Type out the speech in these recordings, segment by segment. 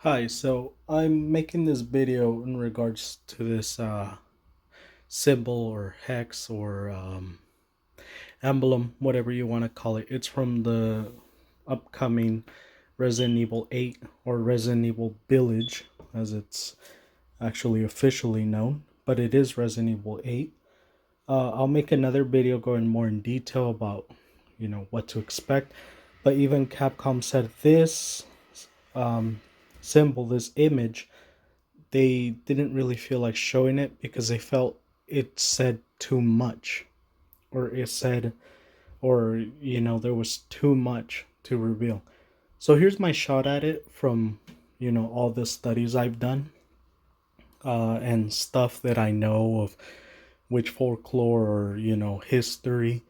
Hi, so I'm making this video in regards to this symbol or hex or emblem, whatever you want to call it. It's from the upcoming Resident Evil 8 or Resident Evil Village, as it's actually officially known, but it is Resident Evil 8. I'll make another video going more in detail about, what to expect. But even Capcom said this um, symbol, this image, they didn't really feel like showing it because they felt it said too much, or it said, or there was too much to reveal. So here's my shot at it from all the studies I've done and stuff that I know of which folklore or history.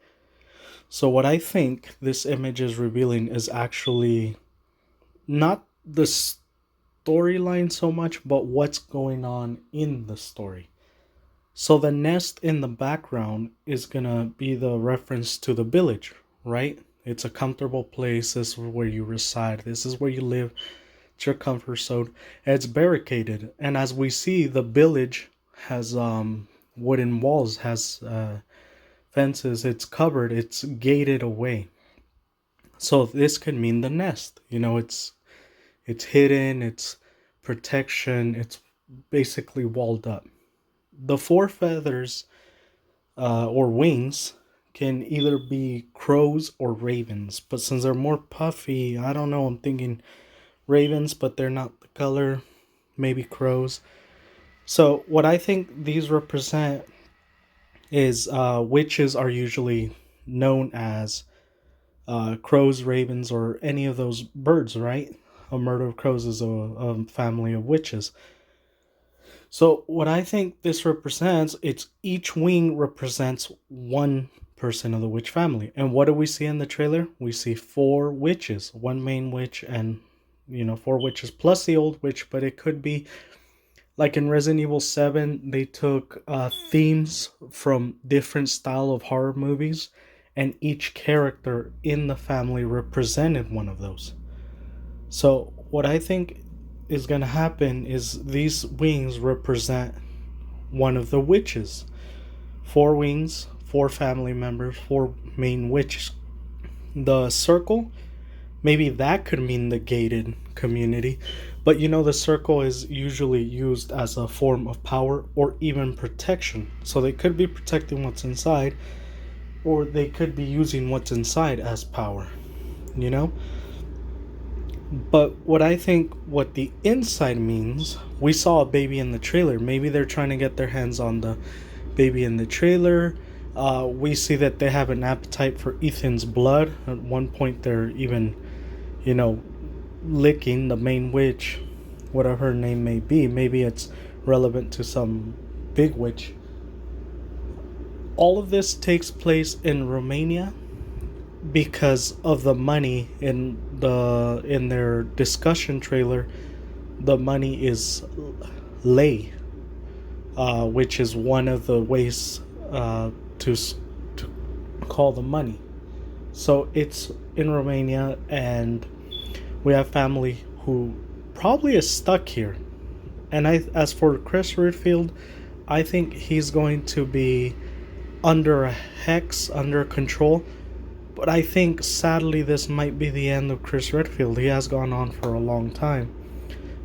So what I think this image is revealing is actually not the storyline so much, but what's going on in the story. So the nest in the background is gonna be the reference to the village, right? It's a comfortable place. This is where you reside. This is where you live. It's your comfort zone. And it's barricaded. And as we see, the village has wooden walls, has fences. It's covered. It's gated away. So this could mean the nest. It's hidden. It's protection. It's basically walled up. The four feathers or wings can either be crows or ravens, but since they're more puffy, I don't know, I'm thinking ravens, but they're not the color. Maybe crows. So what I think these represent is witches are usually known as crows, ravens, or any of those birds, right? A murder of crows is a family of witches. So what I think this represents, it's each wing represents one person of the witch family. And what do we see in the trailer? We see four witches, one main witch and four witches plus the old witch, but it could be like in Resident Evil 7, they took themes from different style of horror movies, and each character in the family represented one of those. So what I think is going to happen is these wings represent one of the witches. Four wings, four family members, four main witches. The circle, maybe that could mean the gated community, but the circle is usually used as a form of power or even protection. So they could be protecting what's inside, or they could be using what's inside as power, you know? But what I think what the inside means, we saw a baby in the trailer. Maybe they're trying to get their hands on the baby in the trailer. We see that they have an appetite for Ethan's blood. At one point, they're even, licking the main witch, whatever her name may be. Maybe it's relevant to some big witch. All of this takes place in Romania because of the money in their discussion trailer. The money is lei, which is one of the ways to call the money. So it's in Romania, and we have family who probably is stuck here. And as for Chris Redfield, I think he's going to be under a hex, under control. But I think sadly this might be the end of Chris Redfield. He has gone on for a long time,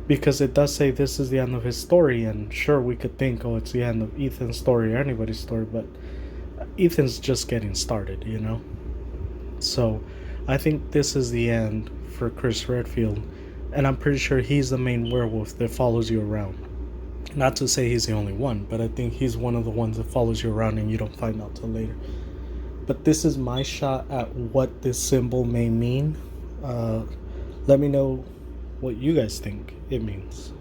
because it does say this is the end of his story. And sure, we could think, oh, it's the end of Ethan's story or anybody's story, but Ethan's just getting started. So I think this is the end for Chris Redfield, and I'm pretty sure he's the main werewolf that follows you around. Not to say he's the only one, but I think he's one of the ones that follows you around and you don't find out till later. But this is my shot at what this symbol may mean. Let me know what you guys think it means.